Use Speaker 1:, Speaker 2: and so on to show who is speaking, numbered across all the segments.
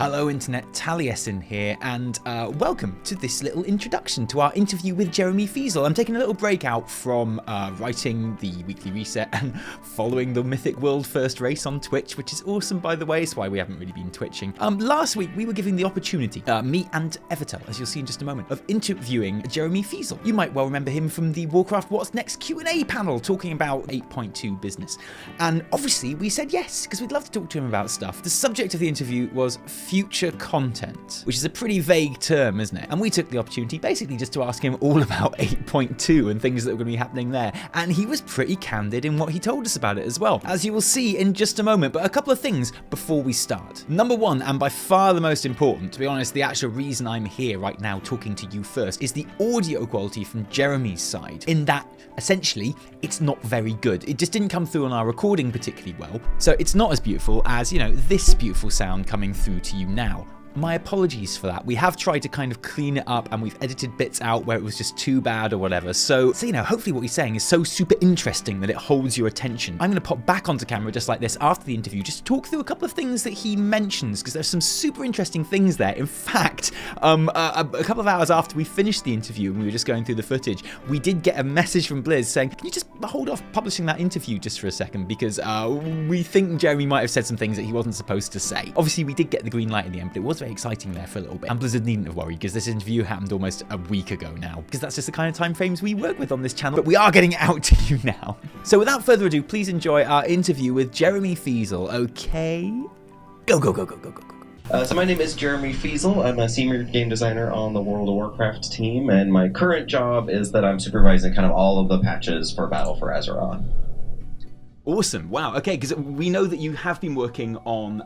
Speaker 1: Hello Internet, Taliesin here, and welcome to this little introduction to our interview with Jeremy Feasel. I'm taking a little break out from writing the weekly reset and following the Mythic World first race on Twitch, which is awesome by the way, it's why we haven't really been twitching. Last week we were given the opportunity, me and Evitel, as you'll see in just a moment, of interviewing Jeremy Feasel. You might well remember him from the Warcraft What's Next Q&A panel talking about 8.2 business. And obviously we said yes, because we'd love to talk to him about stuff. The subject of the interview was future content, which is a pretty vague term, isn't it? And we took the opportunity basically just to ask him all about 8.2 and things that were going to be happening there. And he was pretty candid in what he told us about it as well, as you will see in just a moment. But a couple of things before we start. Number one, and by far the most important, to be honest, the actual reason I'm here right now talking to you first, is the audio quality from Jeremy's side, in that essentially it's not very good. It just didn't come through on our recording particularly well, so it's not as beautiful as, you know, this beautiful sound coming through to you now. My apologies for that. We have tried to kind of clean it up and we've edited bits out where it was just too bad or whatever. So you know, hopefully what he's saying is so super interesting that it holds your attention. I'm going to pop back onto camera just like this after the interview, just to talk through a couple of things that he mentions, because there's some super interesting things there. In fact, a couple of hours after we finished the interview and we were just going through the footage, we did get a message from Blizz saying, can you just hold off publishing that interview just for a second, because we think Jeremy might have said some things that he wasn't supposed to say. Obviously we did get the green light in the end, but it was very exciting there for a little bit. And Blizzard needn't have worried, because this interview happened almost a week ago now, because that's just the kind of time frames we work with on this channel. But we are getting it out to you now. So without further ado, please enjoy our interview with Jeremy Feasel. Okay, go.
Speaker 2: So my name is Jeremy Feasel. I'm a senior game designer on the World of Warcraft team, and my current job is that I'm supervising kind of all of the patches for Battle for Azeroth.
Speaker 1: Awesome. Wow. Okay, because we know that you have been working on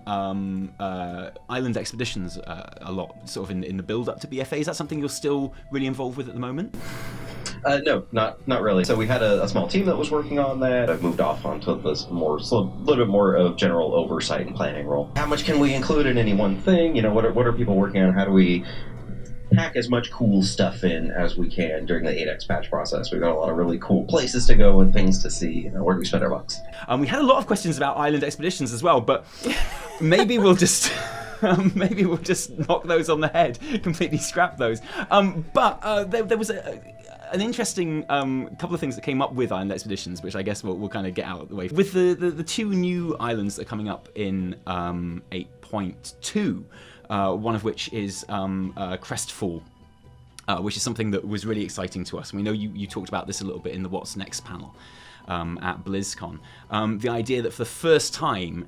Speaker 1: island expeditions a lot, sort of in the build-up to BFA. Is that something you're still really involved with at the moment?
Speaker 2: No, not really. So we had a small team that was working on that. I've moved off onto this little bit more of general oversight and planning role. How much can we include in any one thing? You know, what are people working on? How do we pack as much cool stuff in as we can during the 8x patch process? We've got a lot of really cool places to go and things to see. You know, where do we spend our bucks?
Speaker 1: We had a lot of questions about island expeditions as well, but maybe we'll just maybe we'll just knock those on the head, completely scrap those. But there was an interesting couple of things that came up with island expeditions, which I guess we'll kind of get out of the way. With the two new islands that are coming up in 8.2, one of which is Crestfall, which is something that was really exciting to us. And we know you talked about this a little bit in the What's Next panel at BlizzCon. The idea that for the first time,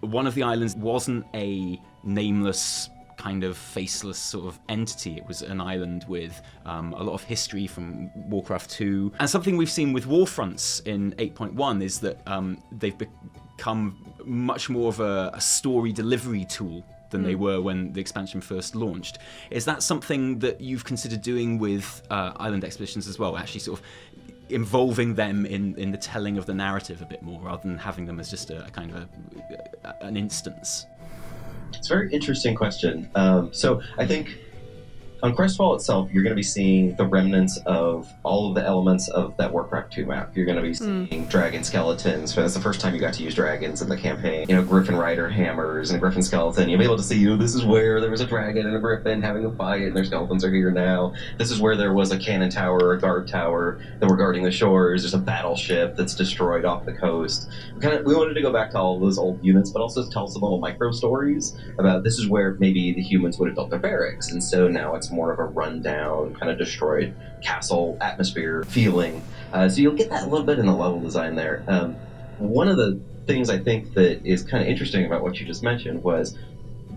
Speaker 1: one of the islands wasn't a nameless, kind of faceless sort of entity. It was an island with a lot of history from Warcraft 2. And something we've seen with Warfronts in 8.1 is that they've become much more of a story delivery tool than they were when the expansion first launched. Is that something that you've considered doing with island expeditions as well, actually sort of involving them in the telling of the narrative a bit more, rather than having them as just a kind of an instance?
Speaker 2: It's a very interesting question. So I think on Crestfall itself, you're going to be seeing the remnants of all of the elements of that Warcraft 2 map. You're going to be seeing dragon skeletons. That's the first time you got to use dragons in the campaign. You know, Griffin Rider hammers and a Griffin skeleton. You'll be able to see, this is where there was a dragon and a Griffin having a fight, and their skeletons are here now. This is where there was a cannon tower or a guard tower that were guarding the shores. There's a battleship that's destroyed off the coast. We wanted to go back to all of those old units, but also tell some little micro stories about this is where maybe the humans would have built their barracks, and so now it's more of a rundown, kind of destroyed castle atmosphere feeling. So you'll get that a little bit in the level design there. One of the things I think that is kind of interesting about what you just mentioned was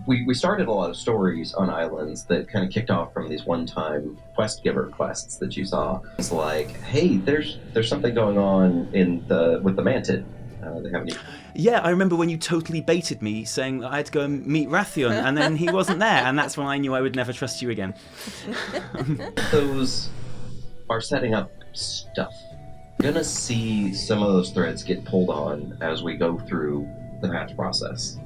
Speaker 2: we started a lot of stories on islands that kind of kicked off from these one-time quest giver quests that you saw. It's like, hey, there's something going on with the Mantid. They haven't.
Speaker 1: Yeah, I remember when you totally baited me, saying that I had to go and meet Wrathion, and then he wasn't there, and that's when I knew I would never trust you again.
Speaker 2: Those are setting up stuff. You're gonna see some of those threads get pulled on as we go through the patch process.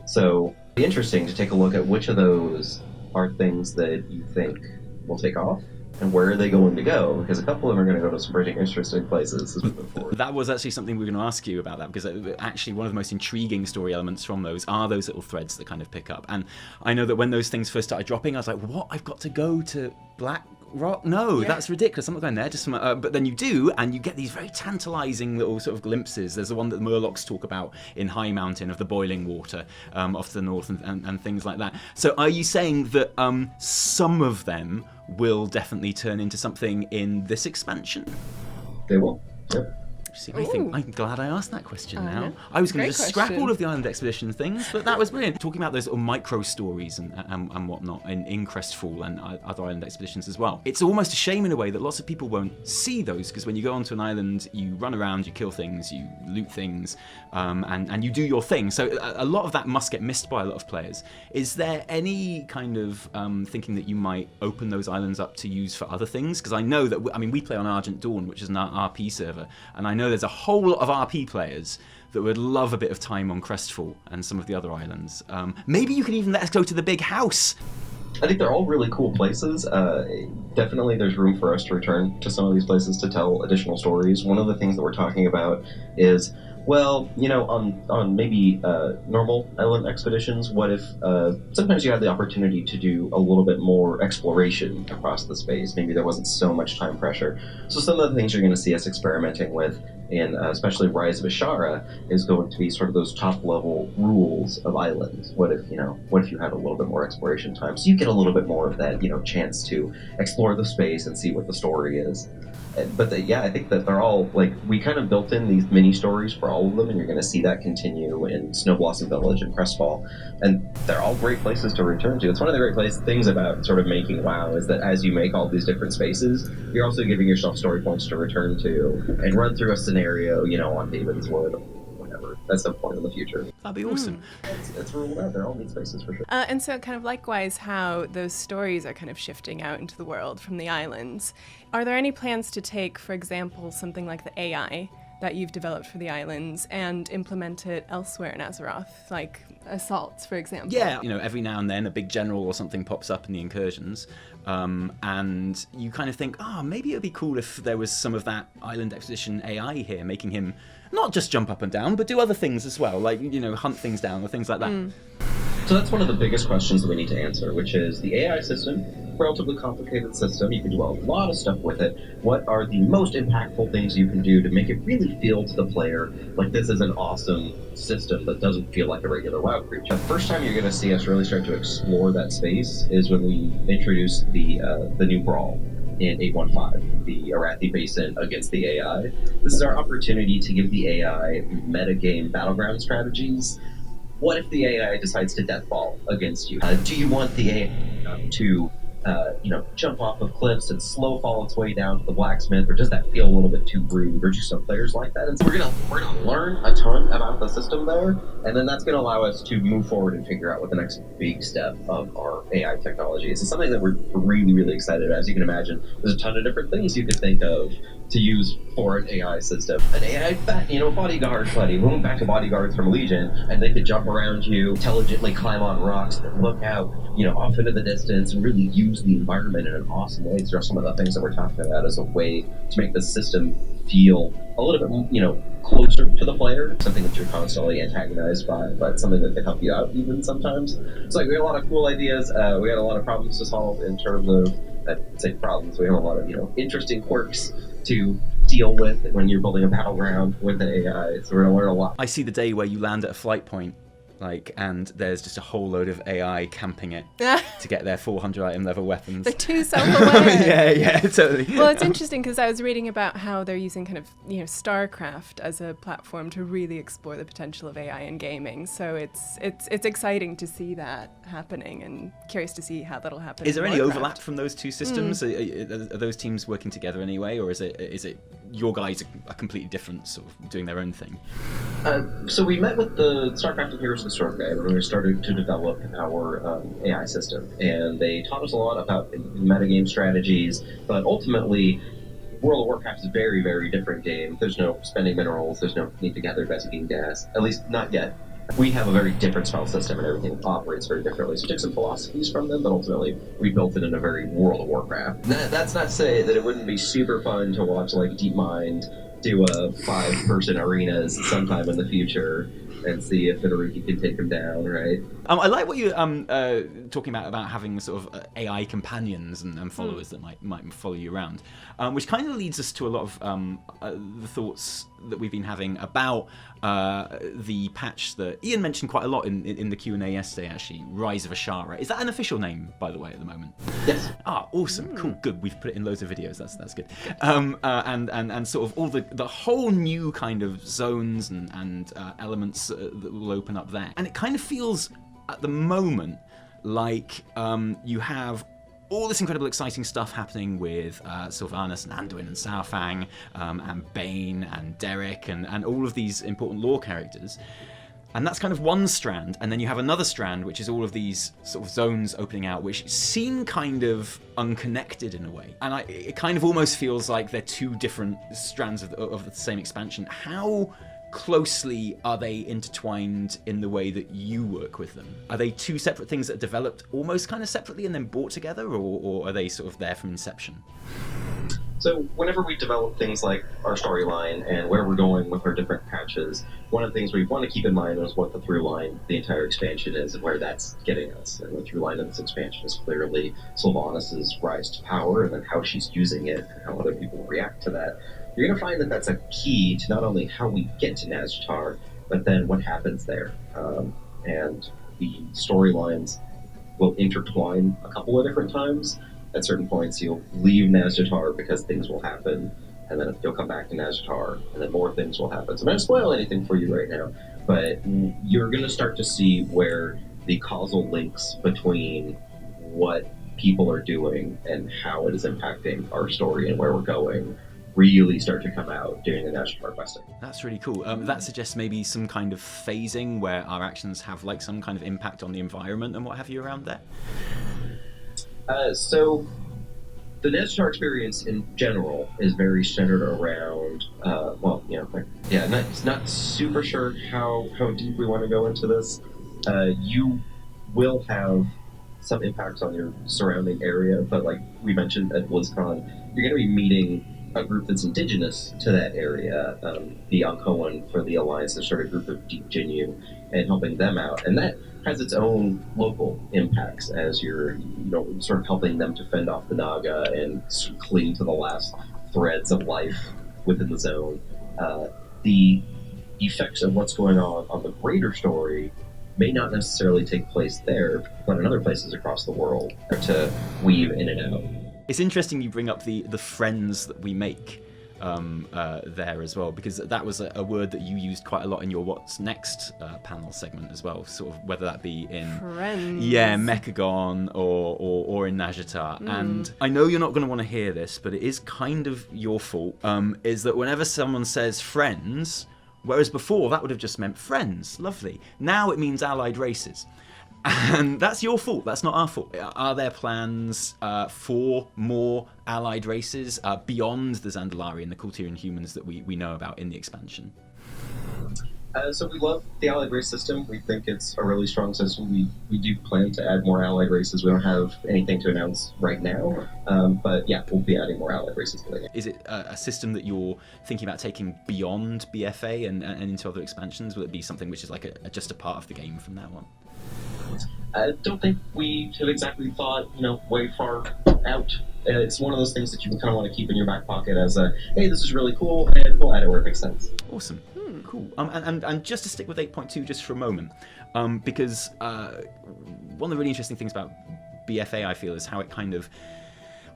Speaker 2: So it'll be interesting to take a look at which of those are things that you think will take off, and where are they going to go? Because a couple of them are going to go to some pretty interesting places as we move forward.
Speaker 1: That was actually something we were going to ask you about that, because actually one of the most intriguing story elements from those are those little threads that kind of pick up. And I know that when those things first started dropping, I was like, what? I've got to go to Black Rock? No, that's ridiculous. I'm not going there. Just but then you do, and you get these very tantalising little sort of glimpses. There's the one that the Murlocs talk about in High Mountain of the boiling water off to the north and things like that. So are you saying that some of them will definitely turn into something in this expansion?
Speaker 2: They will. Yep.
Speaker 1: See, I'm glad I asked that question now.
Speaker 3: No.
Speaker 1: I was going to just scrap
Speaker 3: question.
Speaker 1: all of the Island Expedition things, but that was brilliant. Talking about those little micro stories and whatnot in Crestfall and other Island Expeditions as well. It's almost a shame in a way that lots of people won't see those, because when you go onto an island, you run around, you kill things, you loot things, and you do your thing. So a lot of that must get missed by a lot of players. Is there any kind of thinking that you might open those islands up to use for other things? Because I know that, we play on Argent Dawn, which is an RP server, and I know there's a whole lot of RP players that would love a bit of time on Crestfall and some of the other islands. Maybe you could even let us go to the big house.
Speaker 2: I think they're all really cool places. Definitely there's room for us to return to some of these places to tell additional stories. One of the things that we're talking about is, well, on maybe normal island expeditions, what if sometimes you had the opportunity to do a little bit more exploration across the space? Maybe there wasn't so much time pressure. So some of the things you're going to see us experimenting with in especially Rise of Azshara is going to be sort of those top level rules of islands. What if you had a little bit more exploration time, so you get a little bit more of that chance to explore the space and see what the story is. But I think that they're all, we kind of built in these mini stories for all of them, and you're going to see that continue in Snow Blossom Village and Crestfall, and they're all great places to return to. It's one of the great things about sort of making WoW is that as you make all these different spaces, you're also giving yourself story points to return to and run through a scenario, on David's Wood or whatever, at some point in the future.
Speaker 1: That'd be awesome.
Speaker 2: It's ruled out. They're all neat spaces for sure.
Speaker 3: And so kind of likewise how those stories are kind of shifting out into the world from the islands. Are there any plans to take, for example, something like the AI that you've developed for the islands and implement it elsewhere in Azeroth, like assaults, for example?
Speaker 1: Yeah, every now and then a big general or something pops up in the incursions, and you kind of think, maybe it'd be cool if there was some of that Island Expedition AI here, making him not just jump up and down, but do other things as well, like, hunt things down or things like that.
Speaker 2: So that's one of the biggest questions that we need to answer, which is the AI system, relatively complicated system. You can do a lot of stuff with it. What are the most impactful things you can do to make it really feel to the player like this is an awesome system that doesn't feel like a regular WoW creature? The first time you're going to see us really start to explore that space is when we introduce the new brawl in 8.15, the Arathi Basin against the AI. This is our opportunity to give the AI metagame battleground strategies. What if the AI decides to deathball against you? Do you want the AI to jump off of cliffs and slow fall its way down to the blacksmith, or does that feel a little bit too rude? Or do some players like that? And so we're gonna learn a ton about the system there, and then that's gonna allow us to move forward and figure out what the next big step of our AI technology is. It's something that we're really, really excited about. As you can imagine, there's a ton of different things you could think of to use for an AI system. An AI bodyguard buddy. We went back to bodyguards from Legion, and they could jump around you, intelligently climb on rocks, and look out, off into the distance, and really use the environment in an awesome way. These are some of the things that we're talking about as a way to make the system feel a little bit, closer to the player, something that you're constantly antagonized by, but something that can help you out even sometimes. So we had a lot of cool ideas. We had a lot of problems to solve in terms of, I'd say problems, we have a lot of, interesting quirks to deal with when you're building a battleground with the AI. So we're going to learn a lot.
Speaker 1: I see the day where you land at a flight point, and there's just a whole load of AI camping it to get their 400 item level weapons.
Speaker 3: They're too self-aware.
Speaker 1: yeah, totally.
Speaker 3: Well, it's interesting because I was reading about how they're using kind of, StarCraft as a platform to really explore the potential of AI in gaming. So it's exciting to see that happening, and curious to see how that'll happen.
Speaker 1: Is there
Speaker 3: in
Speaker 1: any
Speaker 3: Warcraft.
Speaker 1: overlap from those two systems? Are those teams working together anyway, or is it your guys are completely different, sort of doing their own thing?
Speaker 2: So we met with the StarCraft and Heroes of the Storm guy when we started to develop our AI system, and they taught us a lot about metagame strategies, but ultimately World of Warcraft is a very, very different game. There's no spending minerals, there's no need to gather Vestige gas, at least not yet. We have a very different spell system, and everything operates very differently. So we took some philosophies from them, but ultimately we built it in a very World of Warcraft. That's not to say that it wouldn't be super fun to watch like DeepMind do a 5-person arenas sometime in the future and see if Federici can take him down, right?
Speaker 1: I like what you're talking about having sort of AI companions and followers that might follow you around, which kind of leads us to a lot of the thoughts that we've been having about the patch that Ian mentioned quite a lot in the Q&A yesterday, actually, Rise of Azshara. Is that an official name, by the way, at the moment?
Speaker 2: Yes.
Speaker 1: Ah, awesome, cool, good. We've put it in loads of videos. That's good. And sort of all the whole new kind of zones and elements that will open up there, and it kind of feels at the moment like you have all this incredible exciting stuff happening with Sylvanas and Anduin and Saurfang and Bane and Derek and all of these important lore characters. And that's kind of one strand, and then you have another strand, which is all of these sort of zones opening out, which seem kind of unconnected in a way. And it kind of almost feels like they're two different strands of the same expansion. How closely are they intertwined in the way that you work with them? Are they two separate things that are developed almost kind of separately and then brought together, or are they sort of there from inception?
Speaker 2: So whenever we develop things like our storyline and where we're going with our different patches, one of the things we want to keep in mind is what the through line, the entire expansion is, and where that's getting us. And the through line of this expansion is clearly Sylvanas' rise to power, and then how she's using it, and how other people react to that. You're going to find that that's a key to not only how we get to Nazjatar, but then what happens there. And the storylines will intertwine a couple of different times. At certain points, you'll leave Nazjatar because things will happen, and then you'll come back to Nazjatar, and then more things will happen. So I'm not going to spoil anything for you right now, but you're going to start to see where the causal links between what people are doing and how it is impacting our story and where we're going really start to come out during the Nazjatar questing. That's
Speaker 1: really cool. That suggests maybe some kind of phasing where our actions have like some kind of impact on the environment and what have you around there?
Speaker 2: So the Nazjatar experience in general is very centered around, not super sure how deep we want to go into this. You will have some impacts on your surrounding area, but like we mentioned at BlizzCon, you're going to be meeting a group that's indigenous to that area, the Ankoan for the Alliance, the sort of group of Deep Jinyu, and helping them out. And that has its own local impacts as you're, sort of helping them to fend off the Naga and cling to the last threads of life within the zone. The effects of what's going on the greater story may not necessarily take place there, but in other places across the world to weave in and out.
Speaker 1: It's interesting you bring up the friends that we make there as well, because that was a word that you used quite a lot in your What's Next panel segment as well, sort of whether that be in
Speaker 3: friends.
Speaker 1: Mechagon or in Nazjatar. And I know you're not going to want to hear this, but it is kind of your fault, is that whenever someone says friends, whereas before that would have just meant friends, lovely, now it means allied races. And that's your fault, that's not our fault. Are there plans for more allied races beyond the Zandalari and the Kulturian humans that we know about in the expansion?
Speaker 2: So we love the allied race system. We think it's a really strong system. We do plan to add more allied races. We don't have anything to announce right now, but yeah, we'll be adding more allied races later.
Speaker 1: Is it a system that you're thinking about taking beyond BFA and into other expansions? Will it be something which is like just a part of the game from now on?
Speaker 2: I don't think we have exactly thought, way far out. It's one of those things that you kind of want to keep in your back pocket as a, hey, this is really cool, and we'll add it where it makes sense.
Speaker 1: Awesome. Cool. And just to stick with 8.2 just for a moment, because one of the really interesting things about BFA, I feel, is how it kind of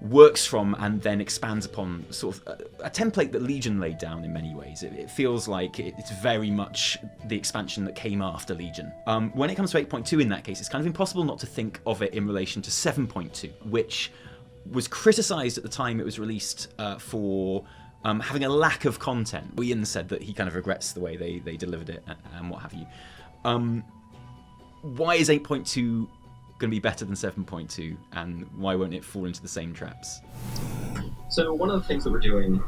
Speaker 1: works from and then expands upon sort of a template that Legion laid down in many ways. It feels like it's very much the expansion that came after Legion. When it comes to 8.2 in that case, it's kind of impossible not to think of it in relation to 7.2, which was criticised at the time it was released for having a lack of content. Ian said that he kind of regrets the way they delivered it and what have you. Why is 8.2 going to be better than 7.2, and why won't it fall into the same traps?
Speaker 2: So one of the things that we're doing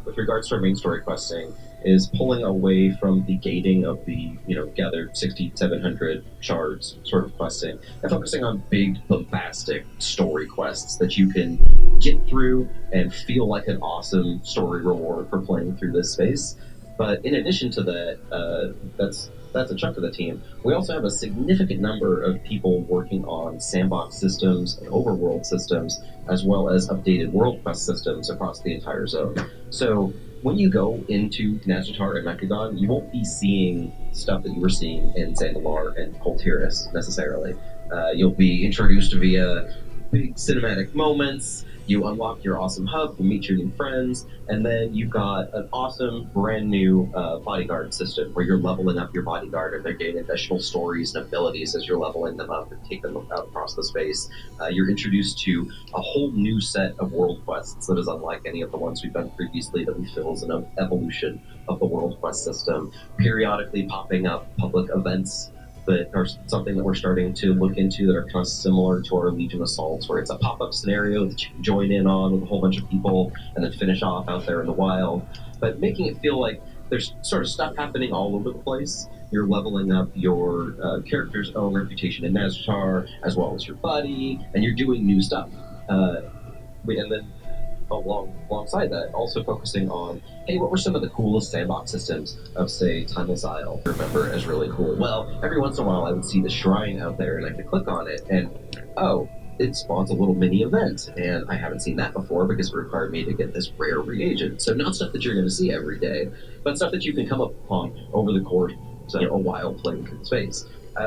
Speaker 2: with regards to our main story questing is pulling away from the gating of the, gather 6,700 shards sort of questing, and focusing on big, bombastic story quests that you can get through and feel like an awesome story reward for playing through this space. But in addition to that, that's a chunk of the team. We also have a significant number of people working on sandbox systems and overworld systems, as well as updated world quest systems across the entire zone. So when you go into Nazjatar and Mechagon, you won't be seeing stuff that you were seeing in Zandalar and Coltiris necessarily. You'll be introduced via big cinematic moments. You unlock your awesome hub, you meet your new friends, and then you've got an awesome brand new bodyguard system where you're leveling up your bodyguard and they're getting additional stories and abilities as you're leveling them up and take them out across the space. You're introduced to a whole new set of world quests that is unlike any of the ones we've done previously, that we feel is an evolution of the world quest system, periodically popping up public events that are something that we're starting to look into that are kind of similar to our Legion Assaults, where it's a pop-up scenario that you can join in on with a whole bunch of people and then finish off out there in the wild, but making it feel like there's sort of stuff happening all over the place. You're leveling up your character's own reputation in Nazjatar, as well as your buddy, and you're doing new stuff. And then alongside that, also focusing on, hey, what were some of the coolest sandbox systems of, say, Timeless Isle? Remember as really cool. Well, every once in a while I would see the shrine out there and I could click on it and, oh, it spawns a little mini event, and I haven't seen that before because it required me to get this rare reagent. So not stuff that you're going to see every day, but stuff that you can come upon over the course of a while playing through the space.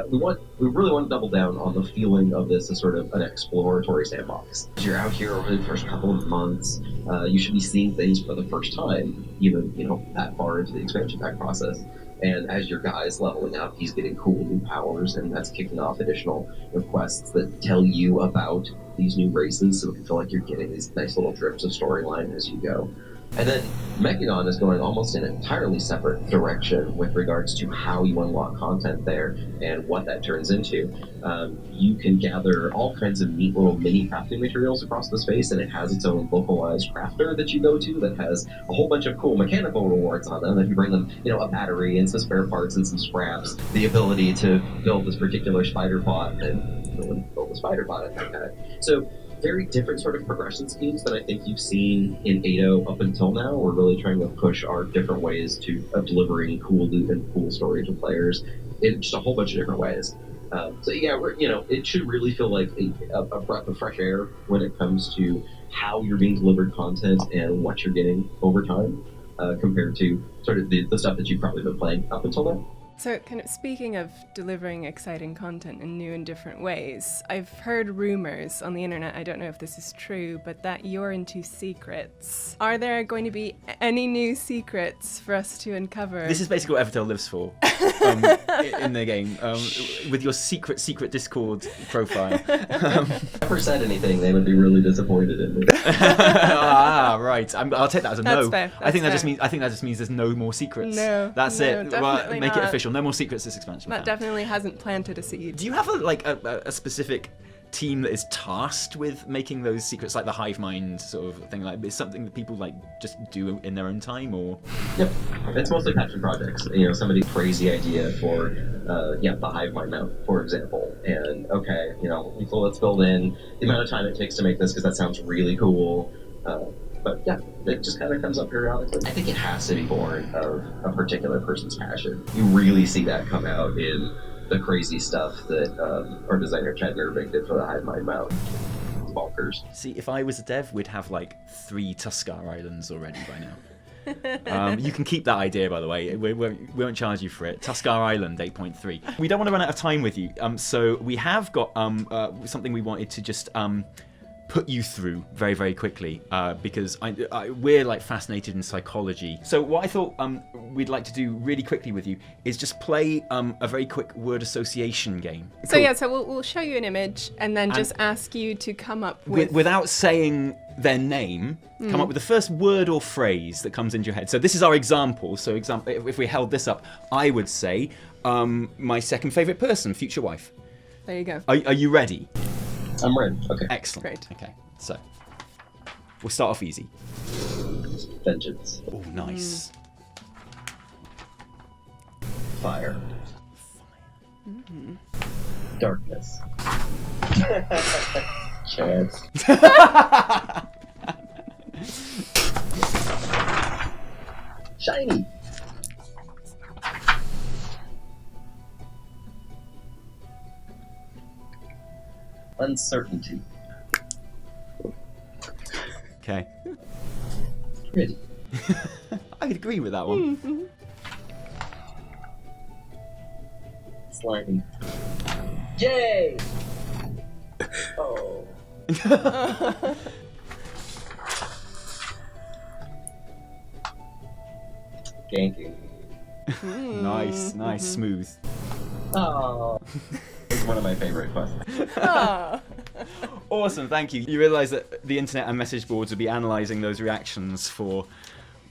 Speaker 2: We really want to double down on the feeling of this as sort of an exploratory sandbox. As you're out here over the first couple of months, you should be seeing things for the first time, even that far into the expansion pack process. And as your guy's leveling up, he's getting cool new powers, and that's kicking off additional quests that tell you about these new races, so it can feel like you're getting these nice little drips of storyline as you go. And then Mechagon is going almost in an entirely separate direction with regards to how you unlock content there and what that turns into. You can gather all kinds of neat little mini crafting materials across the space, and it has its own localized crafter that you go to that has a whole bunch of cool mechanical rewards on them. If you bring them, a battery and some spare parts and some scraps, the ability to build this particular spider bot and build a spider bot and that kind of. So very different sort of progression schemes that I think you've seen in 8.0 up until now. We're really trying to push our different ways of delivering cool loot and cool story to players in just a whole bunch of different ways. So yeah, it should really feel like a breath of fresh air when it comes to how you're being delivered content and what you're getting over time, compared to sort of the stuff that you've probably been playing up until now.
Speaker 3: So, kind of speaking of delivering exciting content in new and different ways, I've heard rumors on the internet, I don't know if this is true, but that you're into secrets. Are there going to be any new secrets for us to uncover?
Speaker 1: This is basically what Evitel lives for in the game, with your secret Discord profile.
Speaker 2: If I ever said anything, they would be really disappointed in me.
Speaker 1: Right. I'll take that as a
Speaker 3: That's
Speaker 1: no.
Speaker 3: fair.
Speaker 1: I think that just means there's no more secrets.
Speaker 3: No,
Speaker 1: that's
Speaker 3: no,
Speaker 1: it.
Speaker 3: definitely
Speaker 1: Make it
Speaker 3: not.
Speaker 1: official. No more secrets this expansion.
Speaker 3: That definitely hasn't planted a seed.
Speaker 1: Do you have a specific team that is tasked with making those secrets, like the hive mind sort of thing? Like, it's something that people just do in their own time, or?
Speaker 2: Yep, it's mostly passion projects. Somebody's crazy idea for the hive mind mount, for example, and okay, so let's build in the amount of time it takes to make this because that sounds really cool. But yeah, it just kind of comes up periodically. I think it has to be born of a particular person's passion. You really see that come out in the crazy stuff that our designer Chad Nervig did for the Hive Mind mount. It's bonkers.
Speaker 1: See, if I was a dev, we'd have 3 Tuskar Islands already by now. You can keep that idea, by the way. We won't charge you for it. Tuskar Island 8.3. We don't want to run out of time with you, so we have got something we wanted to just put you through very, very quickly, because we're fascinated in psychology. So what I thought we'd like to do really quickly with you is just play a very quick word association game.
Speaker 3: So
Speaker 1: Cool.
Speaker 3: yeah, so we'll show you an image and then just ask you to come up with...
Speaker 1: Without saying their name, come up with the first word or phrase that comes into your head. So this is our example. So if we held this up, I would say, my second favourite person, future wife.
Speaker 3: There you go.
Speaker 1: Are you ready?
Speaker 2: I'm ready. Okay.
Speaker 1: Excellent.
Speaker 3: Great.
Speaker 1: Okay, so We'll start off easy.
Speaker 2: Vengeance.
Speaker 1: Oh, nice.
Speaker 2: Fire. Darkness. Chance. Shiny. Uncertainty.
Speaker 1: Okay.
Speaker 2: Pretty.
Speaker 1: I could agree with that one.
Speaker 2: Slimy. Yay! Oh. Ganking.
Speaker 1: Nice, smooth.
Speaker 2: Oh. It's one of my favorite questions.
Speaker 1: Awesome, thank you. You realise that the internet and message boards would be analysing those reactions for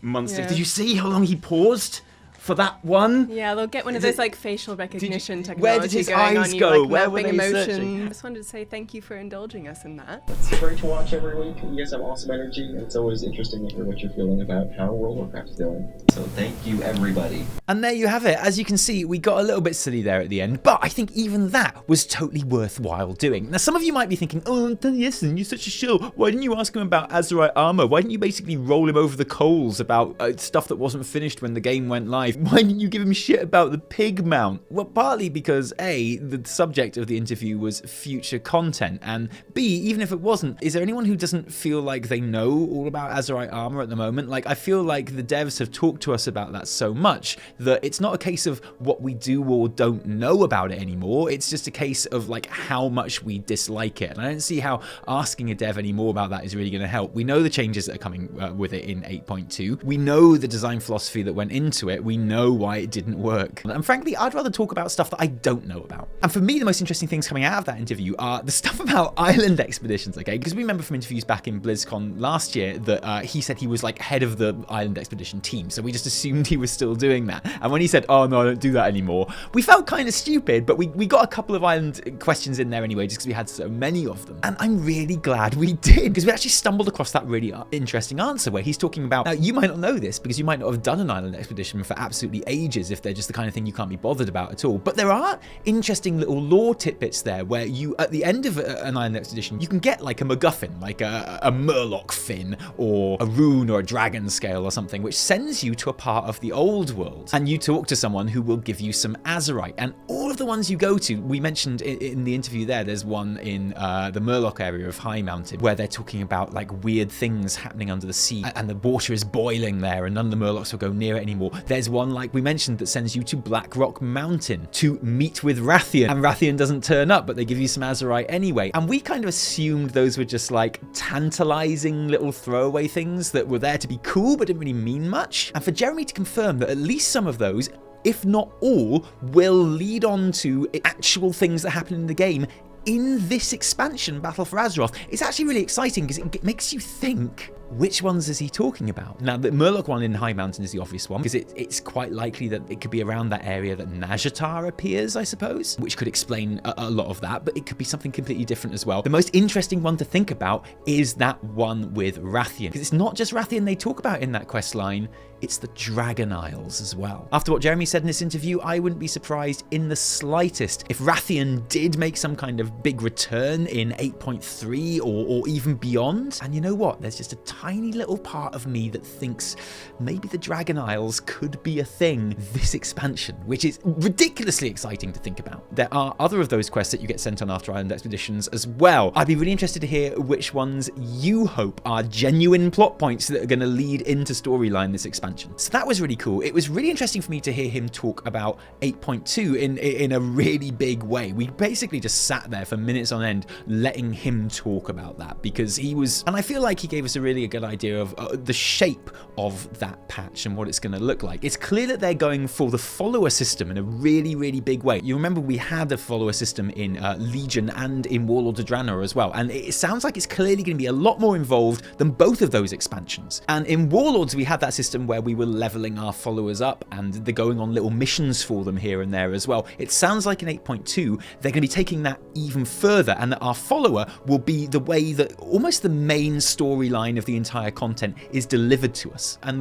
Speaker 1: months.
Speaker 3: Yeah.
Speaker 1: Did you see how long he paused for that one?
Speaker 3: Yeah, they'll get one of those like facial recognition technology
Speaker 1: where did his
Speaker 3: going
Speaker 1: eyes
Speaker 3: on you,
Speaker 1: go?
Speaker 3: like
Speaker 1: Where were
Speaker 3: mapping
Speaker 1: they
Speaker 3: emotion.
Speaker 1: searching?
Speaker 3: I just wanted to say thank you for indulging us in that.
Speaker 2: It's great to watch every week. You guys have awesome energy, and it's always interesting to hear what you're feeling about how World of Warcraft is doing. So thank you, everybody.
Speaker 1: And there you have it. As you can see, we got a little bit silly there at the end, but I think even that was totally worthwhile doing. Now, some of you might be thinking, oh, Taliesin, you're such a shill. Why didn't you ask him about Azerite armor? Why didn't you basically roll him over the coals about stuff that wasn't finished when the game went live? Why didn't you give him shit about the pig mount? Well, partly because A, the subject of the interview was future content, and B, even if it wasn't, is there anyone who doesn't feel like they know all about Azerite armor at the moment? Like, I feel like the devs have talked to us about that so much that it's not a case of what we do or don't know about it anymore. It's just a case of like how much we dislike it. And I don't see how asking a dev any more about that is really going to help. We know the changes that are coming with it in 8.2. We know the design philosophy that went into it. We know why it didn't work. And frankly, I'd rather talk about stuff that I don't know about. And for me, the most interesting things coming out of that interview are the stuff about island expeditions, okay? Because we remember from interviews back in BlizzCon last year that he said he was like head of the island expedition team. So we just assumed he was still doing that. And when he said, oh no, I don't do that anymore, we felt kind of stupid, but we got a couple of island questions in there anyway, just because we had so many of them. And I'm really glad we did, because we actually stumbled across that really interesting answer where he's talking about, now you might not know this because you might not have done an island expedition for absolutely ages if they're just the kind of thing you can't be bothered about at all. But there are interesting little lore tidbits there where you, at the end of an island expedition, you can get like a MacGuffin, like a Murloc fin or a rune or a dragon scale or something, which sends you to a part of the old world. And you talk to someone who will give you some Azerite. And all of the ones you go to, we mentioned in the interview there's one in the Murloc area of High Mountain where they're talking about like weird things happening under the sea and the water is boiling there and none of the Murlocs will go near it anymore. There's one, like we mentioned, that sends you to Black Rock Mountain to meet with Wrathion, and Wrathion doesn't turn up, but they give you some Azerite anyway. And we kind of assumed those were just like tantalising little throwaway things that were there to be cool but didn't really mean much. And for Jeremy to confirm that at least some of those, if not all, will lead on to actual things that happen in the game in this expansion, Battle for Azeroth, it's actually really exciting because it makes you think, which ones is he talking about? Now, the Murloc one in High Mountain is the obvious one, because it's quite likely that it could be around that area that Nazjatar appears, I suppose, which could explain a lot of that, but it could be something completely different as well. The most interesting one to think about is that one with Wrathion, because it's not just Wrathion they talk about in that quest line, it's the Dragon Isles as well. After what Jeremy said in this interview, I wouldn't be surprised in the slightest if Wrathion did make some kind of big return in 8.3 or even beyond. And you know what? There's just a tiny little part of me that thinks maybe the Dragon Isles could be a thing this expansion, which is ridiculously exciting to think about. There are other of those quests that you get sent on after island expeditions as well. I'd be really interested to hear which ones you hope are genuine plot points that are going to lead into storyline this expansion. So that was really cool. It was really interesting for me to hear him talk about 8.2 in a really big way. We basically just sat there for minutes on end letting him talk about that, because he was, and I feel like he gave us a really good idea of the shape of that patch and what it's going to look like. It's clear that they're going for the follower system in a really, really big way. You remember we had the follower system in Legion and in Warlords of Draenor as well, and it sounds like it's clearly going to be a lot more involved than both of those expansions. And in Warlords we had that system where we were leveling our followers up and they're going on little missions for them here and there as well. It sounds like in 8.2 they're going to be taking that even further, and that our follower will be the way that almost the main storyline of the the entire content is delivered to us. And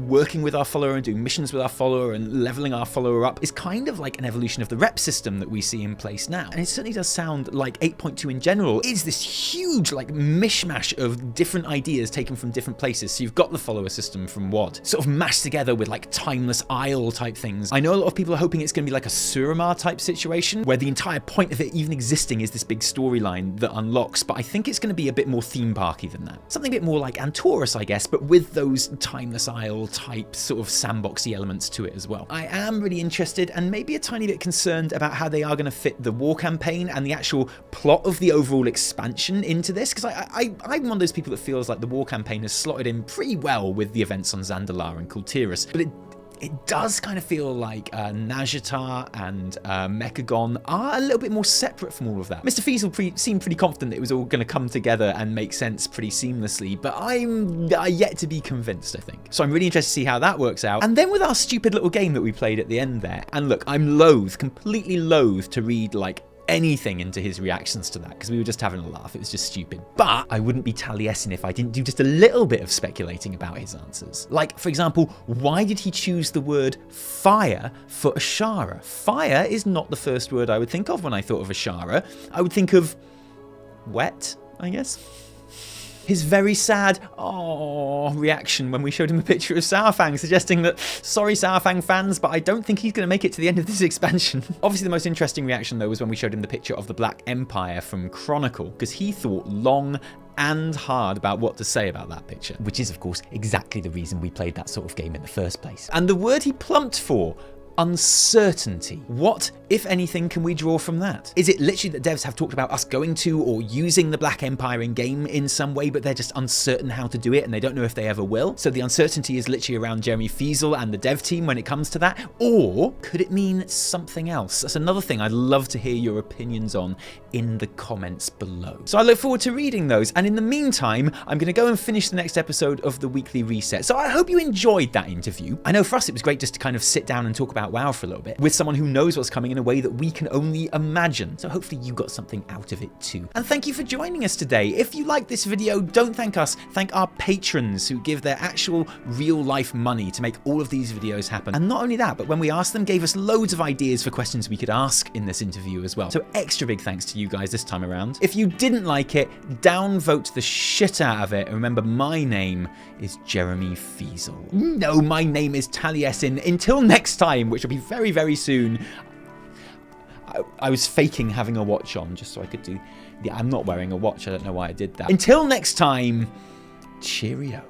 Speaker 1: working with our follower and doing missions with our follower and leveling our follower up is kind of like an evolution of the rep system that we see in place now. And it certainly does sound like 8.2 in general is this huge like mishmash of different ideas taken from different places. So you've got the follower system from WoD, sort of mashed together with like timeless isle type things. I know a lot of people are hoping it's going to be like a Suramar type situation, where the entire point of it even existing is this big storyline that unlocks, but I think it's going to be a bit more theme parky than that. Something a bit more like Antorus, I guess, but with those timeless isle type sort of sandboxy elements to it as well. I am really interested and maybe a tiny bit concerned about how they are going to fit the war campaign and the actual plot of the overall expansion into this, because I'm one of those people that feels like the war campaign has slotted in pretty well with the events on Zandalar and Kultiras, but it does kind of feel like Nazjatar and Mechagon are a little bit more separate from all of that. Mr. Feasel seemed pretty confident that it was all going to come together and make sense pretty seamlessly, but I'm yet to be convinced, I think. So I'm really interested to see how that works out. And then with our stupid little game that we played at the end there, and look, I'm completely loath to read like anything into his reactions to that, because we were just having a laugh. It was just stupid. But I wouldn't be Taliesin if I didn't do just a little bit of speculating about his answers. Like, for example, why did he choose the word fire for Azshara? Fire is not the first word I would think of when I thought of Azshara. I would think of wet, I guess. His very sad reaction when we showed him a picture of Saurfang, suggesting that, sorry Saurfang fans, but I don't think he's going to make it to the end of this expansion. Obviously the most interesting reaction though was when we showed him the picture of the Black Empire from Chronicle, because he thought long and hard about what to say about that picture, which is of course exactly the reason we played that sort of game in the first place. And the word he plumped for, uncertainty. What, if anything, can we draw from that? Is it literally that devs have talked about us going to or using the Black Empire in game in some way, but they're just uncertain how to do it and they don't know if they ever will? So the uncertainty is literally around Jeremy Feasel and the dev team when it comes to that? Or could it mean something else? That's another thing I'd love to hear your opinions on in the comments below. So I look forward to reading those. And in the meantime, I'm going to go and finish the next episode of the weekly reset. So I hope you enjoyed that interview. I know for us it was great just to kind of sit down and talk about WoW for a little bit with someone who knows what's coming in a way that we can only imagine. So hopefully you got something out of it too. And thank you for joining us today. If you like this video, don't thank us, thank our patrons who give their actual real life money to make all of these videos happen. And not only that, but when we asked them, gave us loads of ideas for questions we could ask in this interview as well. So extra big thanks to you guys this time around. If you didn't like it, downvote the shit out of it. And remember, my name is Jeremy Feasel. No, my name is Taliesin. Until next time, which will be very, very soon. I was faking having a watch on just so I could do... Yeah, I'm not wearing a watch. I don't know why I did that. Until next time, cheerio.